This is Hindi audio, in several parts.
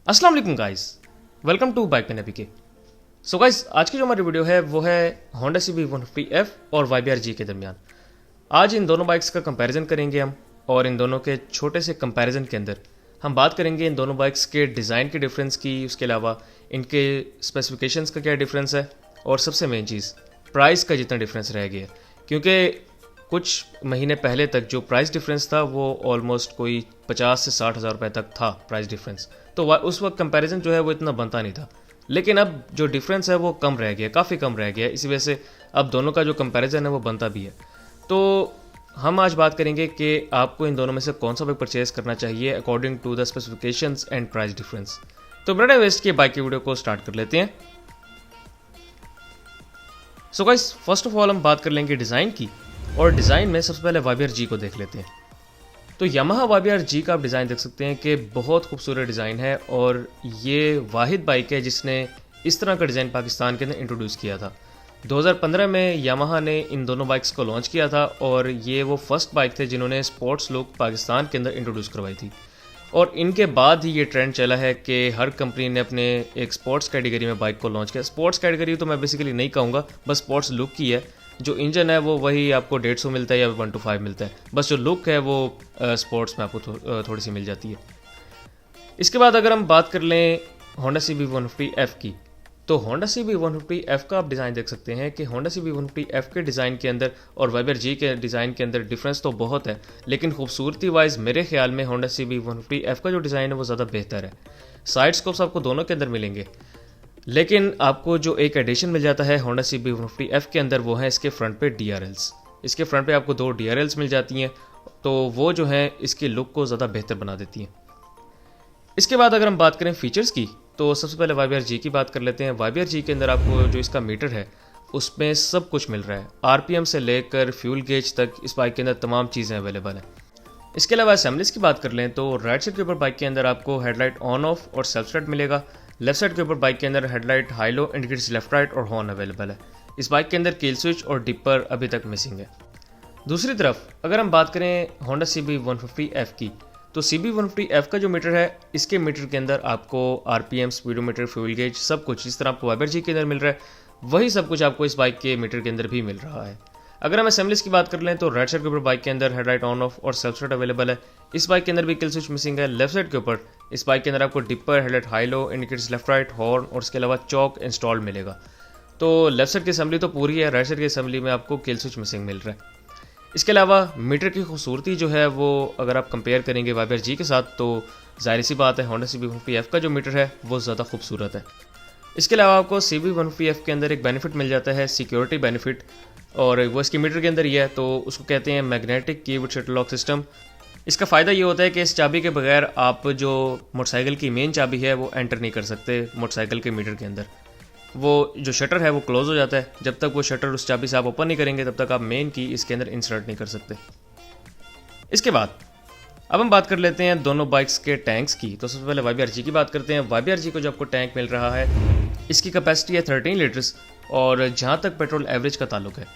अस्सलाम वालेकुम guys, welcome to bike pen APK. So guys, आज की जो हमारी वीडियो है वो है होंडा CB 150F और YBR-G के दरमियान। आज इन दोनों बाइक्स का कंपैरिजन करेंगे हम, और इन दोनों के छोटे से कंपैरिजन के अंदर हम बात करेंगे इन दोनों बाइक्स के डिज़ाइन के डिफरेंस की, उसके अलावा इनके स्पेसिफिकेशंस का क्या डिफरेंस है, और सबसे मेन चीज़ प्राइस का जितना डिफरेंस रह गया। क्योंकि कुछ महीने पहले तक जो प्राइस डिफरेंस था वो ऑलमोस्ट कोई 50 से 60 हज़ार रुपये तक था प्राइस डिफरेंस, तो उस वक्त कंपैरिजन जो है वो इतना बनता नहीं था। लेकिन अब जो डिफरेंस है वो कम रह गया, काफ़ी कम रह गया, इसी वजह से अब दोनों का जो कंपैरिजन है वो बनता भी है। तो हम आज बात करेंगे कि आपको इन दोनों में से कौन सा बाइक परचेज करना चाहिए according to the specifications and price difference. तो बिना वेस्ट किए बाइक की वीडियो को स्टार्ट कर लेते हैं। So guys, first of all हम बात कर लेंगे डिज़ाइन की, और डिज़ाइन में सबसे पहले YBR-G को देख लेते हैं। तो यामाहा YBR-G का आप डिज़ाइन देख सकते हैं कि बहुत खूबसूरत डिज़ाइन है, और ये वाहिद बाइक है जिसने इस तरह का डिज़ाइन पाकिस्तान के अंदर इंट्रोड्यूस किया था। 2015 में यामाहा ने इन दोनों बाइक्स को लॉन्च किया था, और ये वो फर्स्ट बाइक थे जिन्होंने स्पोर्ट्स लुक पाकिस्तान के अंदर इंट्रोड्यूस करवाई थी। और इनके बाद ही ये ट्रेंड चला है कि हर कंपनी ने अपने एक स्पोर्ट्स कैटेगरी में बाइक को लॉन्च किया। स्पोर्ट्स कैटेगरी तो मैं बेसिकली नहीं कहूँगा, बस स्पोर्ट्स लुक की है। जो इंजन है वो वही आपको 150 मिलता है या 125 मिलता है, बस जो लुक है वो स्पोर्ट्स में आपको थोड़ी सी मिल जाती है। इसके बाद अगर हम बात कर लें होंडा CB 150F की, तो होंडा CB 150F का आप डिज़ाइन देख सकते हैं कि होंडा CB 150F के डिज़ाइन के अंदर और YBR-G के डिज़ाइन के अंदर डिफरेंस तो बहुत है, लेकिन खूबसूरती वाइज मेरे ख्याल में होंडा CB 150F का जो डिज़ाइन है वो ज़्यादा बेहतर है। साइड स्कोप्स आपको दोनों के अंदर मिलेंगे, लेकिन आपको जो एक एडिशन मिल जाता है होंडा CB 150F के अंदर वो है इसके फ्रंट पे DRLs। इसके फ्रंट पे आपको 2 DRLs मिल जाती हैं, तो वो जो है इसकी लुक को ज़्यादा बेहतर बना देती हैं। इसके बाद अगर हम बात करें फीचर्स की, तो सबसे पहले YBR-G की बात कर लेते हैं। YBR-G के अंदर आपको जो इसका मीटर है उसमें सब कुछ मिल रहा है, RPM से लेकर फ्यूल गेज तक इस बाइक के अंदर तमाम चीज़ें अवेलेबल हैं। इसके अलावा असेंबलीज की बात कर लें तो राइट साइड के ऊपर बाइक के अंदर आपको हेडलाइट ऑन ऑफ और सेल्फ स्टार्ट मिलेगा। लेफ्ट साइड के ऊपर बाइक के अंदर headlight high low indicators left right और हॉर्न अवेलेबल है। इस बाइक के अंदर किल स्विच और डिपर अभी तक मिसिंग है। दूसरी तरफ अगर हम बात करें होंडा CB 150F की, तो CB 150F का जो मीटर है इसके मीटर के अंदर आपको RPM, स्पीडोमीटर, फ्यूल गेज सब कुछ जिस तरह आपको YBR-G के अंदर मिल रहा है वही सब कुछ आपको इस बाइक के मीटर के अंदर भी मिल रहा है। अगर हम असेंबलीज की बात कर लें तो राइट साइड के ऊपर बाइक के अंदर हेडलाइट ऑन ऑफ और सेल्फ स्टार्ट अवेलेबल है। इस बाइक के अंदर भी किल स्विच मिसिंग है। लेफ्ट साइड के ऊपर इस बाइक के अंदर आपको dipper, headlight high low, indicators left right, horn और इसके अलावा चौक इंस्टॉल मिलेगा। तो लेफ्ट साइड की असेंबली तो पूरी है, राइट साइड की असेंबली में आपको किल स्विच मिसिंग मिल रहा है। इसके अलावा मीटर की खूबसूरती जो है वो अगर आप कंपेयर करेंगे YBR-G के साथ, तो जाहिर सी बात है होंडा CB 150F का जो मीटर है वो ज़्यादा खूबसूरत है। इसके अलावा आपको CB 150F के अंदर एक बेनिफिट मिल जाता है, सिक्योरिटी बेनिफिट, और वो इसके मीटर के अंदर ही है, तो उसको कहते हैं magnetic keyword shuttle lock system. इसका फ़ायदा ये होता है कि इस चाबी के बगैर आप जो मोटरसाइकिल की मेन चाबी है वो एंटर नहीं कर सकते मोटरसाइकिल के मीटर के अंदर। वो जो शटर है वो क्लोज हो जाता है, जब तक वो शटर उस चाबी से आप ओपन नहीं करेंगे तब तक आप मेन की इसके अंदर इंसर्ट नहीं कर सकते। इसके बाद अब हम बात कर लेते हैं दोनों बाइक्स के टैंक्स की। तो सबसे पहले YBR-G की बात करते हैं। YBR-G को जो आपको टैंक मिल रहा है इसकी कैपेसिटी है 13 लीटर्स, और जहाँ तक पेट्रोल एवरेज का ताल्लुक है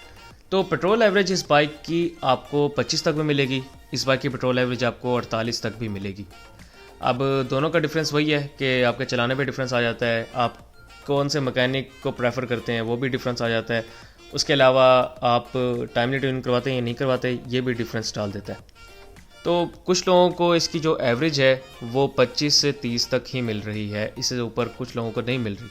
तो पेट्रोल एवरेज इस बाइक की आपको 25 तक भी मिलेगी। इस बाइक की पेट्रोल एवरेज आपको 48 तक भी मिलेगी। अब दोनों का डिफरेंस वही है कि आपके चलाने पे डिफरेंस आ जाता है, आप कौन से मैकेनिक को प्रेफर करते हैं वो भी डिफरेंस आ जाता है। उसके अलावा आप टाइमली ट्यूनिंग करवाते हैं या नहीं करवाते ये भी डिफरेंस डाल देता है। तो कुछ लोगों को इसकी जो एवरेज है वो 25 से 30 तक ही मिल रही है, इससे ऊपर कुछ लोगों को नहीं मिल रही,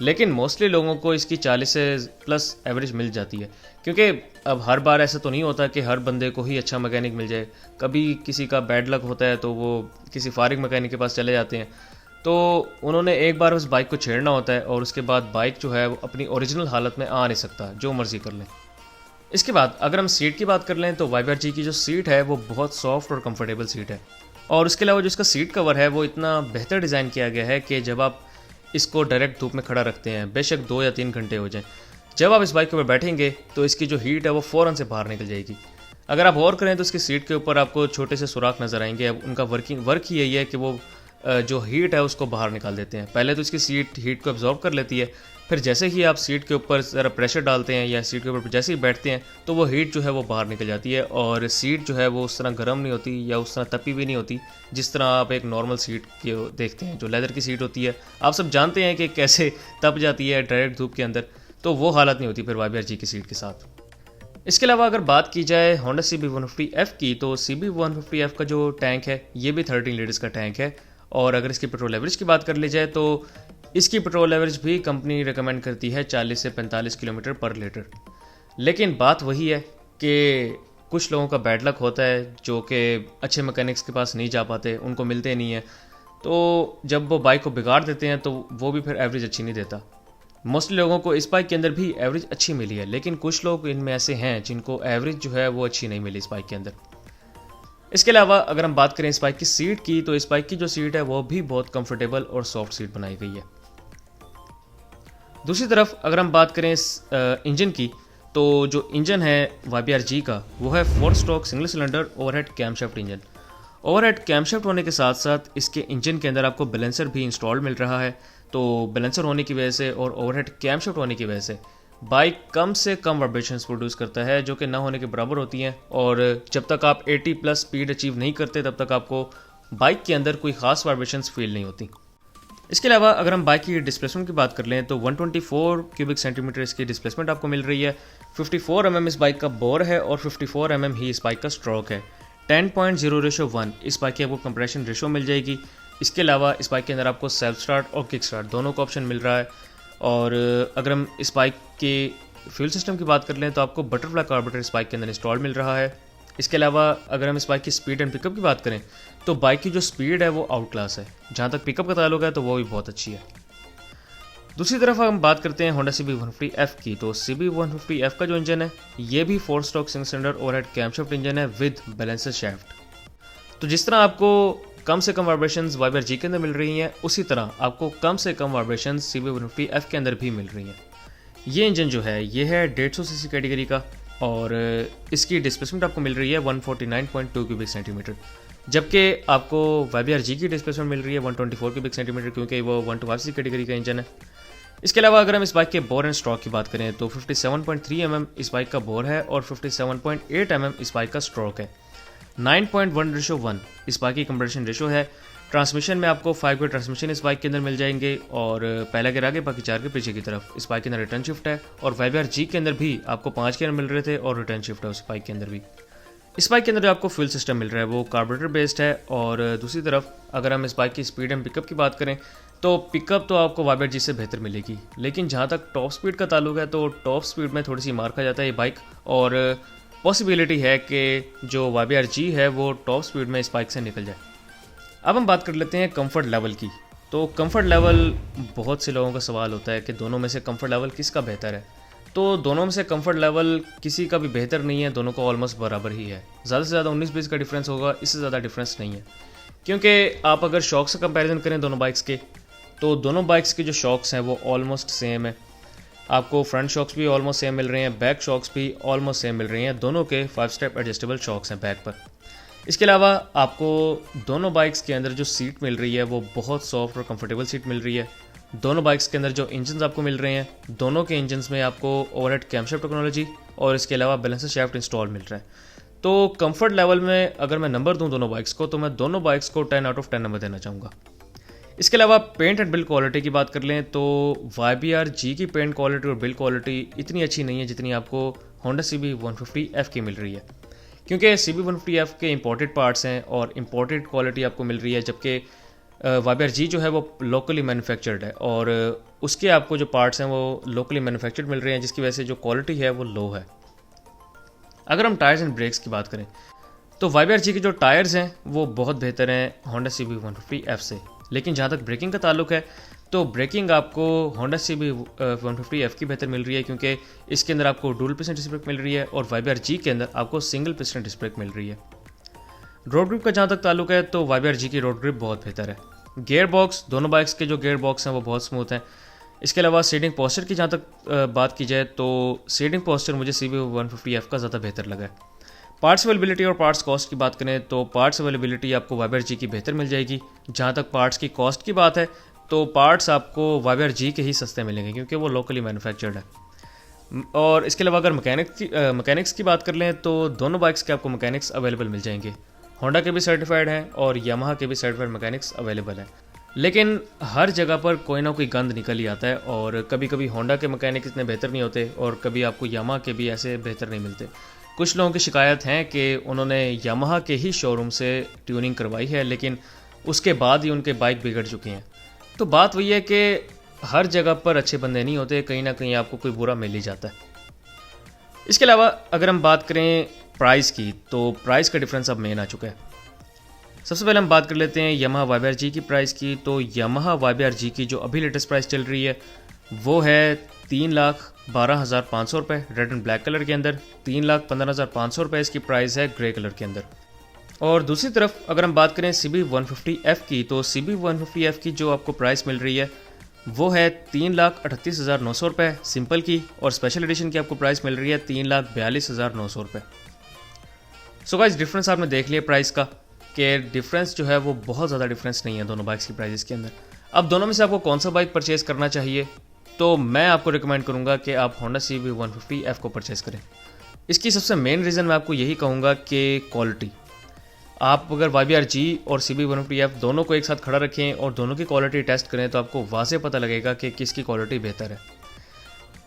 लेकिन मोस्टली लोगों को इसकी 40 से प्लस एवरेज मिल जाती है। क्योंकि अब हर बार ऐसा तो नहीं होता कि हर बंदे को ही अच्छा मैकेनिक मिल जाए, कभी किसी का बैड लक होता है तो वो किसी फारिग मैकेनिक के पास चले जाते हैं, तो उन्होंने एक बार उस बाइक को छेड़ना होता है और उसके बाद बाइक जो है वो अपनी ओरिजिनल हालत में आ नहीं सकता, जो मर्जी कर लें। इसके बाद अगर हम सीट की बात कर लें तो YBR-G की जो सीट है वो बहुत सॉफ्ट और कंफर्टेबल सीट है, और उसके अलावा जो इसका सीट कवर है वो इतना बेहतर डिज़ाइन किया गया है कि जब आप इसको डायरेक्ट धूप में खड़ा रखते हैं, बेशक 2 या 3 घंटे हो जाएं, जब आप इस बाइक के ऊपर बैठेंगे तो इसकी जो हीट है वो फ़ौरन से बाहर निकल जाएगी। अगर आप गौर करें तो इसकी सीट के ऊपर आपको छोटे से सुराख नज़र आएंगे। अब उनका वर्क ही यही है कि वो जो हीट है उसको बाहर निकाल देते हैं। पहले तो इसकी सीट हीट को एब्जॉर्ब कर लेती है, फिर जैसे ही आप सीट के ऊपर ज़रा प्रेशर डालते हैं या सीट के ऊपर जैसे ही बैठते हैं तो वो हीट जो है वो बाहर निकल जाती है और सीट जो है वो उस तरह गर्म नहीं होती या उस तरह तपी भी नहीं होती जिस तरह आप एक नॉर्मल सीट के देखते हैं। जो लेदर की सीट होती है आप सब जानते हैं कि कैसे तप जाती है डायरेक्ट धूप के अंदर, तो वो हालत नहीं होती फिर YBR-G की सीट के साथ। इसके अलावा अगर बात की जाए Honda CB150F की, तो CB150F का जो टैंक है ये भी 13 लीटर्स का टैंक है। और अगर इसकी पेट्रोल एवरेज की बात कर ली जाए तो इसकी पेट्रोल एवरेज भी कंपनी रिकमेंड करती है 40 से 45 किलोमीटर पर लीटर। लेकिन बात वही है कि कुछ लोगों का बैड लक होता है जो कि अच्छे मैकेनिक्स के पास नहीं जा पाते, उनको मिलते नहीं हैं, तो जब वो बाइक को बिगाड़ देते हैं तो वो भी फिर एवरेज अच्छी नहीं देता। मोस्टली लोगों को इस बाइक के अंदर भी एवरेज अच्छी मिली है, लेकिन कुछ लोग इनमें ऐसे हैं जिनको एवरेज जो है वो अच्छी नहीं मिली इस बाइक के अंदर। इसके अलावा अगर हम बात करें इस बाइक की सीट की, तो इस बाइक की जो सीट है वो भी बहुत कंफर्टेबल और सॉफ्ट सीट बनाई गई है। दूसरी तरफ अगर हम बात करें इस इंजन की, तो जो इंजन है YBR-G का वो है 4 stroke single cylinder overhead camshaft engine. Overhead camshaft होने के साथ साथ इसके इंजन के अंदर आपको बैलेंसर भी इंस्टॉल्ड मिल रहा है। तो बैलेंसर होने की वजह से और ओवरहेड कैमशाफ्ट होने की वजह से बाइक कम से कम वाइब्रेशंस प्रोड्यूस करता है, जो कि ना होने के बराबर होती हैं। और जब तक आप 80 प्लस स्पीड अचीव नहीं करते तब तक आपको बाइक के अंदर कोई खास वाइब्रेशंस फील नहीं होती। इसके अलावा अगर हम बाइक की डिस्प्लेसमेंट की बात कर लें तो 124 क्यूबिक सेंटीमीटर इसकी डिस्प्लेसमेंट आपको मिल रही है। 54 mm इस बाइक का बोर है और 54 mm ही इस बाइक का स्ट्रोक है। 10.0:1 इस बाइक की आपको कंप्रेशन रेशो मिल जाएगी। इसके अलावा इस बाइक के अंदर आपको सेल्फ स्टार्ट और किक स्टार्ट दोनों का ऑप्शन मिल रहा है। और अगर हम इस बाइक के फ्यूल सिस्टम की बात कर लें तो आपको बटरफ्लाई कार्बोरेटर इस बाइक के अंदर इंस्टॉल मिल रहा है। इसके अलावा अगर हम इस बाइक की स्पीड एंड पिकअप की बात करें तो बाइक की जो स्पीड है वो आउट क्लास है। जहाँ तक पिकअप का ताल्लुक है तो वो भी बहुत अच्छी है। दूसरी तरफ हम बात करते हैं Honda CB150F की, तो CB150F का जो इंजन है ये भी 4 stroke single cylinder overhead camshaft engine है विद बैलेंसर शाफ्ट। तो जिस तरह आपको कम से कम वाइब्रेशंस YBR-G के अंदर मिल रही हैं, उसी तरह आपको कम से कम वाइब्रेशंस CB150F के अंदर भी मिल रही हैं। ये इंजन जो है ये है 150 सीसी कैटेगरी का और इसकी डिस्प्लेसमेंट आपको मिल रही है 149.2 क्यूबिक सेंटीमीटर, जबकि आपको YBR-G की डिस्प्लेसमेंट मिल रही है 124 क्यूबिक सेंटीमीटर, क्योंकि वो 125 सीसी कैटेगरी का इंजन है। इसके अलावा अगर हम इस बाइक के बोर एंड स्ट्रोक की बात करें तो 57.3 mm इस बाइक का बोर है और 57.8 mm इस बाइक का स्ट्रोक है। 9.1:1 इस बाइक की कंप्रेशन रेशो है। ट्रांसमिशन में आपको 5 के ट्रांसमिशन इस बाइक के अंदर मिल जाएंगे और पहला गियर आगे बाकी 4 के पीछे की तरफ। इस बाइक के अंदर रिटर्न शिफ्ट है और YBR-G के अंदर भी आपको 5 गियर मिल रहे थे और रिटर्न शिफ्ट है उस बाइक के अंदर भी। इस बाइक के अंदर जो आपको फ्यूल सिस्टम मिल रहा है वो कार्बोरेटर बेस्ड है। और दूसरी तरफ अगर हम इस बाइक की स्पीड एंड पिकअप की बात करें तो पिकअप तो आपको YBR-G से बेहतर मिलेगी, लेकिन जहाँ तक टॉप स्पीड का ताल्लुक है तो टॉप स्पीड में थोड़ी सी मार खा जाता है ये बाइक और पॉसिबिलिटी है कि जो YBR-G है वो टॉप स्पीड में इस बाइक से निकल जाए। अब हम बात कर लेते हैं कंफर्ट लेवल की। तो कंफर्ट लेवल बहुत से लोगों का सवाल होता है कि दोनों में से कंफर्ट लेवल किसका बेहतर है। तो दोनों में से कंफर्ट लेवल किसी का भी बेहतर नहीं है, दोनों का ऑलमोस्ट बराबर ही है। ज़्यादा से ज़्यादा 19-20 का डिफरेंस होगा, इससे ज़्यादा डिफरेंस नहीं है। क्योंकि आप अगर शॉक से कंपैरिजन करें दोनों बाइक्स के तो दोनों बाइक्स के जो शॉक्स हैं वो ऑलमोस्ट सेम है। आपको फ्रंट शॉक्स भी ऑलमोस्ट सेम मिल रहे हैं, बैक शॉक्स भी ऑलमोस्ट सेम मिल रही हैं। दोनों के 5 स्टेप एडजस्टेबल शॉक्स हैं बैक पर। इसके अलावा आपको दोनों बाइक्स के अंदर जो सीट मिल रही है वो बहुत सॉफ्ट और कंफर्टेबल सीट मिल रही है। दोनों बाइक्स के अंदर जो इंजन आपको मिल रहे हैं दोनों के इंजन्स में आपको ओवरहेड कैमशाफ्ट टेक्नोलॉजी और इसके अलावा बैलेंसर शाफ्ट इंस्टॉल मिल रहा है। तो कंफर्ट लेवल में अगर मैं नंबर दूं दोनों बाइक्स को तो मैं दोनों बाइक्स को 10 आउट ऑफ 10 नंबर देना चाहूँगा। इसके अलावा पेंट एंड बिल्ड क्वालिटी की बात कर लें तो YBR-G की पेंट क्वालिटी और बिल्ड क्वालिटी इतनी अच्छी नहीं है जितनी आपको Honda CB150F की मिल रही है, क्योंकि CB150F के इंपोर्टेड पार्ट्स हैं और इंपोर्टेड क्वालिटी आपको मिल रही है, जबकि YBR-G जो है वो लोकली मैन्युफैक्चर्ड है और उसके आपको जो पार्ट्स हैं वो लोकली मैन्युफैक्चर्ड मिल रहे हैं, जिसकी वजह से जो क्वालिटी है वो लो है। अगर हम टायर्स एंड ब्रेक्स की बात करें तो YBR-G के जो टायर्स हैं वो बहुत बेहतर हैं Honda CB150F से, लेकिन जहाँ तक ब्रेकिंग का ताल्लुक है तो ब्रेकिंग आपको Honda CB150F की बेहतर मिल रही है, क्योंकि इसके अंदर आपको डुअल पिस्टन डिस्क ब्रेक मिल रही है और YBR-G के अंदर आपको सिंगल पिस्टन डिस्क ब्रेक मिल रही है। रोड ग्रिप का जहाँ तक ताल्लुक है तो YBR-G की रोड ग्रिप बहुत बेहतर है। गियर बॉक्स दोनों बाइक्स के जो गियर बॉक्स हैं वो बहुत स्मूथ हैं। इसके अलावा सीटिंग पोस्चर की जहाँ तक बात की जाए तो सीटिंग पोस्चर मुझे CB150F का ज़्यादा बेहतर लगा है। पार्ट्स अवेलेबिलिटी और पार्ट्स कॉस्ट की बात करें तो पार्ट्स अवेलेबिलिटी आपको वाइबर जी की बेहतर मिल जाएगी। जहाँ तक पार्ट्स की कॉस्ट की बात है तो पार्ट्स आपको वाइबर जी के ही सस्ते मिलेंगे क्योंकि वो लोकली मैन्युफैक्चर्ड है। और इसके अलावा अगर मैकेनिक्स की बात कर लें तो दोनों बाइक्स के आपको मैकेनिक्स अवेलेबल मिल जाएंगे। होंडा के भी सर्टिफाइड हैं और यामाहा के भी सर्टिफाइड मैकेनिक्स अवेलेबल हैं। लेकिन हर जगह पर कोई ना कोई गंद निकल ही आता है और कभी कभी होंडा के मैकेनिक इतने बेहतर नहीं होते और कभी आपको यामाहा के भी ऐसे बेहतर नहीं मिलते। कुछ लोगों की शिकायत है कि उन्होंने यामाहा के ही शोरूम से ट्यूनिंग करवाई है लेकिन उसके बाद ही उनके बाइक बिगड़ चुके हैं। तो बात वही है कि हर जगह पर अच्छे बंदे नहीं होते, कहीं ना कहीं आपको कोई बुरा मिल ही जाता है। इसके अलावा अगर हम बात करें प्राइस की तो प्राइस का डिफरेंस अब मेन आ चुका है। सबसे पहले हम बात कर लेते हैं यामाहा वाइबर जी की प्राइस की। तो यामाहा वाइबर जी की जो अभी लेटेस्ट प्राइस चल रही है वो है 3,12,500 रुपये रेड एंड ब्लैक कलर के अंदर, 3,15,500 रुपये इसकी प्राइस है ग्रे कलर के अंदर। और दूसरी तरफ अगर हम बात करें CB150F की तो CB150F की जो आपको प्राइस मिल रही है वो है 3,38,900 रुपये सिंपल की, और स्पेशल एडिशन की आपको प्राइस मिल रही है 3,42,900 रुपये। सो गाइस डिफरेंस आपने देख लिया प्राइस का कि डिफरेंस जो है वो बहुत ज़्यादा डिफरेंस नहीं है दोनों बाइक्स की प्राइस के अंदर। अब दोनों में से आपको कौन सा बाइक परचेज़ करना चाहिए तो मैं आपको रिकमेंड करूंगा कि आप होंडा CB150F को परचेज़ करें। इसकी सबसे मेन रीज़न मैं आपको यही कहूँगा कि क्वालिटी। आप अगर YBR-G और CB150F दोनों को एक साथ खड़ा रखें और दोनों की क्वालिटी टेस्ट करें तो आपको वाज़े पता लगेगा कि किसकी क्वालिटी बेहतर है।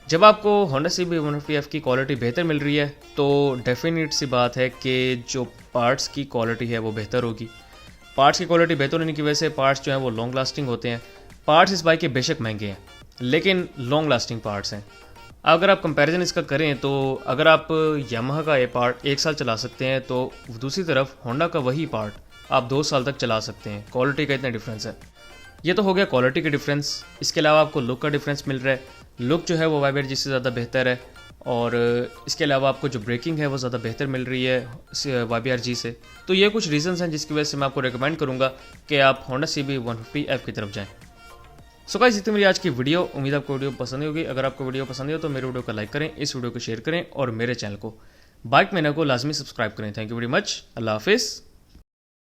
जब आपको होंडा CB150F की क्वालिटी बेहतर मिल रही है तो डेफिनेट सी बात है कि जो पार्ट्स की क्वालिटी है वो बेहतर होगी। पार्ट्स की क्वालिटी बेहतर होने की वजह से पार्ट्स जो हैं वो लॉन्ग लास्टिंग होते हैं। पार्ट्स इस बाइक के बेशक महंगे हैं लेकिन लॉन्ग लास्टिंग पार्ट्स हैं। अगर आप कंपैरिजन इसका करें तो अगर आप यामाहा का ये पार्ट 1 साल चला सकते हैं तो दूसरी तरफ होंडा का वही पार्ट आप 2 साल तक चला सकते हैं। क्वालिटी का इतना डिफरेंस है। ये तो हो गया क्वालिटी का डिफरेंस। इसके अलावा आपको लुक का डिफरेंस मिल रहा है। लुक जो है वो वाइबर जी से ज़्यादा बेहतर है और इसके अलावा आपको जो ब्रेकिंग है वो ज़्यादा बेहतर मिल रही है YBR-G से। तो ये कुछ रीज़न्स हैं जिसकी वजह से मैं आपको रिकमेंड करूँगा कि आप होंडा CB150F की तरफ जाएँ। सो गाइस इतनी मेरी आज की वीडियो, उम्मीद आपको वीडियो पसंद होगी। अगर आपको वीडियो पसंद हो तो मेरे वीडियो को लाइक करें, इस वीडियो को शेयर करें और मेरे चैनल को बाइक मैनर को लाजमी सब्सक्राइब करें। Thank you very much. अल्लाह हाफिज़।